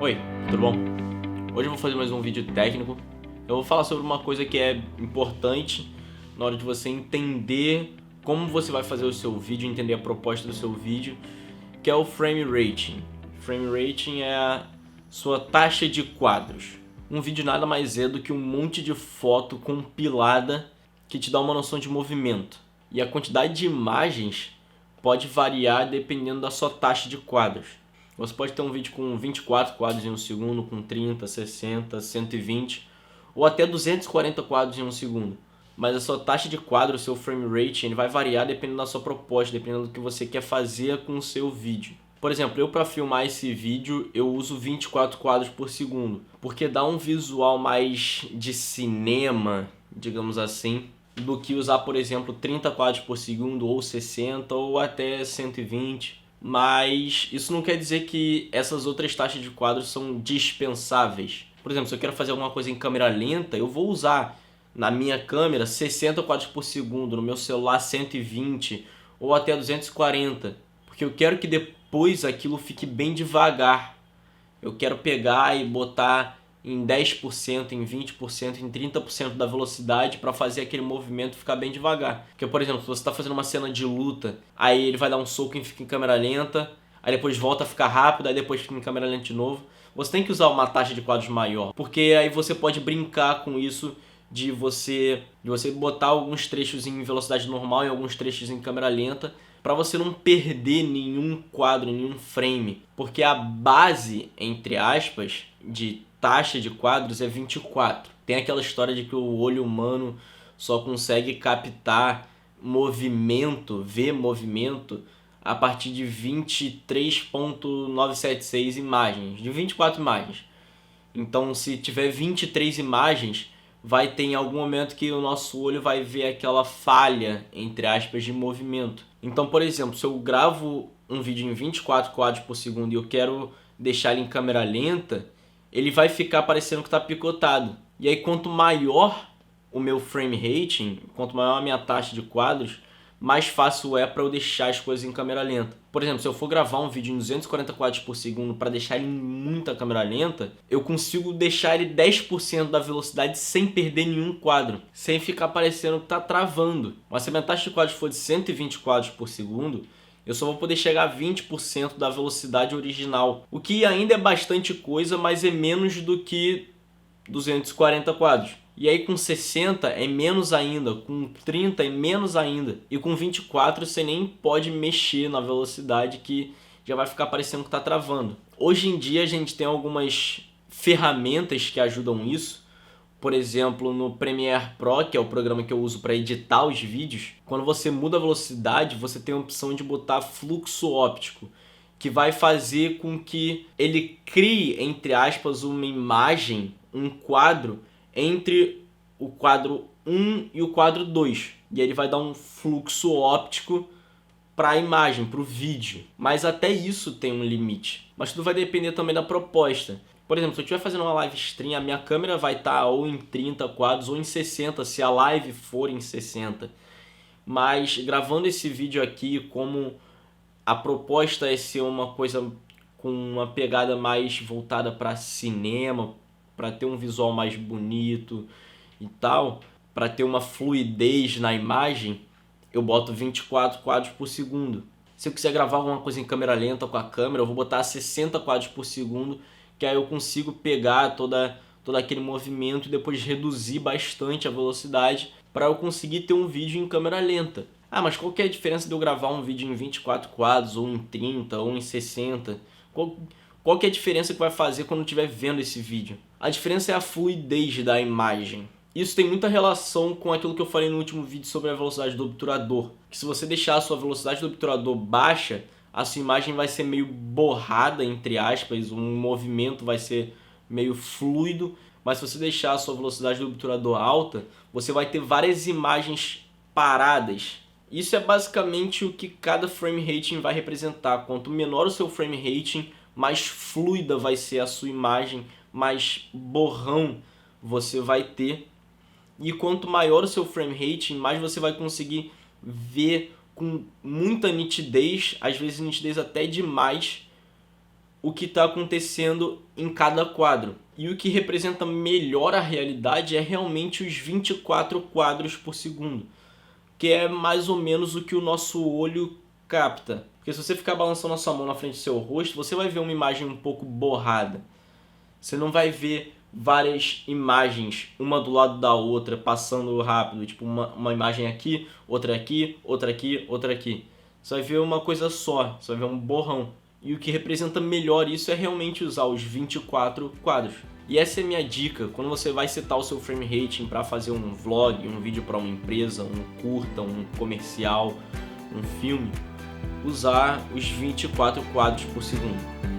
Oi, tudo bom? Hoje eu vou fazer mais um vídeo técnico. Eu vou falar sobre uma coisa que é importante na hora de você entender como você vai fazer o seu vídeo, entender a proposta do seu vídeo, que é o frame rating. Frame rating é a sua taxa de quadros. Um vídeo nada mais é do que um monte de foto compilada que te dá uma noção de movimento. E a quantidade de imagens pode variar dependendo da sua taxa de quadros. Você pode ter um vídeo com 24 quadros em um segundo, com 30, 60, 120 ou até 240 quadros em um segundo. Mas a sua taxa de quadro, o seu frame rate, ele vai variar dependendo da sua proposta, dependendo do que você quer fazer com o seu vídeo. Por exemplo, eu para filmar esse vídeo, eu uso 24 quadros por segundo, porque dá um visual mais de cinema, digamos assim, do que usar, por exemplo, 30 quadros por segundo, ou 60, ou até 120. Mas isso não quer dizer que essas outras taxas de quadros são dispensáveis. Por exemplo, se eu quero fazer alguma coisa em câmera lenta, eu vou usar na minha câmera 60 quadros por segundo, no meu celular 120 ou até 240, porque eu quero que depois aquilo fique bem devagar. Eu quero pegar e botar em 10%, em 20%, em 30% da velocidade para fazer aquele movimento ficar bem devagar. Porque, por exemplo, se você está fazendo uma cena de luta, aí ele vai dar um soco e fica em câmera lenta, aí depois volta a ficar rápido, aí depois fica em câmera lenta de novo. Você tem que usar uma taxa de quadros maior, porque aí você pode brincar com isso de você botar alguns trechos em velocidade normal e alguns trechos em câmera lenta, para você não perder nenhum quadro, nenhum frame. Porque a base, entre aspas, de taxa de quadros é 24. Tem aquela história de que o olho humano só consegue captar movimento, ver movimento, a partir de 23.976 imagens, de 24 imagens. Então, se tiver 23 imagens, vai ter em algum momento que o nosso olho vai ver aquela falha, entre aspas, de movimento. Então, por exemplo, se eu gravo um vídeo em 24 quadros por segundo e eu quero deixar ele em câmera lenta, ele vai ficar parecendo que está picotado. E aí, quanto maior o meu frame rating, quanto maior a minha taxa de quadros, mais fácil é para eu deixar as coisas em câmera lenta. Por exemplo, se eu for gravar um vídeo em 240 quadros por segundo para deixar ele em muita câmera lenta, eu consigo deixar ele 10% da velocidade sem perder nenhum quadro, sem ficar parecendo que está travando. Mas se a minha taxa de quadros for de 120 quadros por segundo, eu só vou poder chegar a 20% da velocidade original, o que ainda é bastante coisa, mas é menos do que 240 quadros. E aí com 60 é menos ainda, com 30 é menos ainda, e com 24 você nem pode mexer na velocidade que já vai ficar parecendo que está travando. Hoje em dia a gente tem algumas ferramentas que ajudam isso. Por exemplo, no Premiere Pro, que é o programa que eu uso para editar os vídeos, quando você muda a velocidade, você tem a opção de botar fluxo óptico, que vai fazer com que ele crie, entre aspas, uma imagem, um quadro, entre o quadro 1 e o quadro 2. E ele vai dar um fluxo óptico para a imagem, para o vídeo. Mas até isso tem um limite. Mas tudo vai depender também da proposta. Por exemplo, se eu estiver fazendo uma live stream, a minha câmera vai estar ou em 30 quadros ou em 60, se a live for em 60. Mas gravando esse vídeo aqui, como a proposta é ser uma coisa com uma pegada mais voltada para cinema, para ter um visual mais bonito e tal, para ter uma fluidez na imagem, eu boto 24 quadros por segundo. Se eu quiser gravar alguma coisa em câmera lenta com a câmera, eu vou botar 60 quadros por segundo, que aí eu consigo pegar todo aquele movimento e depois reduzir bastante a velocidade para eu conseguir ter um vídeo em câmera lenta. Ah, mas qual que é a diferença de eu gravar um vídeo em 24 quadros, ou em 30, ou em 60? Qual que é a diferença que vai fazer quando eu estiver vendo esse vídeo? A diferença é a fluidez da imagem. Isso tem muita relação com aquilo que eu falei no último vídeo sobre a velocidade do obturador. Que se você deixar a sua velocidade do obturador baixa, a sua imagem vai ser meio borrada, entre aspas, o movimento vai ser meio fluido. Mas se você deixar a sua velocidade do obturador alta, você vai ter várias imagens paradas. Isso é basicamente o que cada frame rating vai representar. Quanto menor o seu frame rating, mais fluida vai ser a sua imagem, mais borrão você vai ter. E quanto maior o seu frame rating, mais você vai conseguir ver com muita nitidez, às vezes nitidez até demais, o que está acontecendo em cada quadro. E o que representa melhor a realidade é realmente os 24 quadros por segundo, que é mais ou menos o que o nosso olho capta. Porque se você ficar balançando a sua mão na frente do seu rosto, você vai ver uma imagem um pouco borrada. Você não vai ver várias imagens, uma do lado da outra, passando rápido, tipo uma imagem aqui, outra aqui, outra aqui, outra aqui. Você vai ver uma coisa só, você vai ver um borrão. E o que representa melhor isso é realmente usar os 24 quadros. E essa é a minha dica, quando você vai setar o seu frame rating para fazer um vlog, um vídeo para uma empresa, um curta, um comercial, um filme, usar os 24 quadros por segundo.